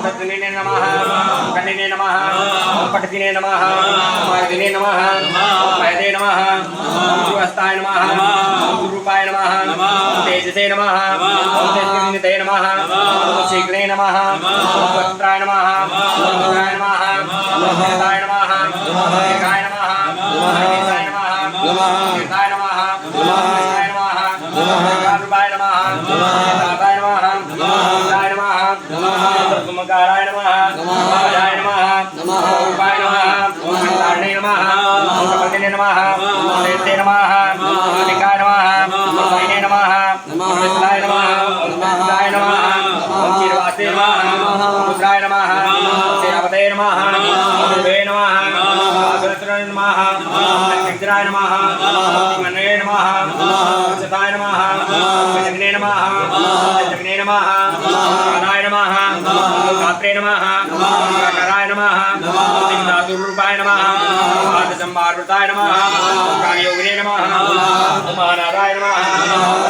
तद्दिने नमः कन्निने नमः पटदिने नमः मायदिने नमः मयदे नमः शिवस्ताय नमः रूपाय नमः तेजसे नमः तेजस्विते नमः शीघ्रे नमः वक्त्राय नमः रुद्राय नमः वेदाय नमः एकाय नमः एकाय नमः एकाय नमः एकाय नमः रूपाय नमः ताताय नमः रुद्राय नमः कुमकाराय नमः राजाय नमः रूपाय नमः कारणे नमः कपतिने नमः देवते नमः निकाय नमः वाहिने नमः विष्णाय नमः विष्णाय नमः चिरवासे नमः रुद्राय नमः सेनापते नमः देवे नमः आगरत्राय नमः लक्ष्मीराय नमः मन्ये नमः सताय नमः जगने नमः जगने नमः कानाय नमः गात्रे नमः कराय नमः सिंहासुरूपाय नमः आदसंभारवृताय नमः कालयोगिने नमः उमानाथाय नमः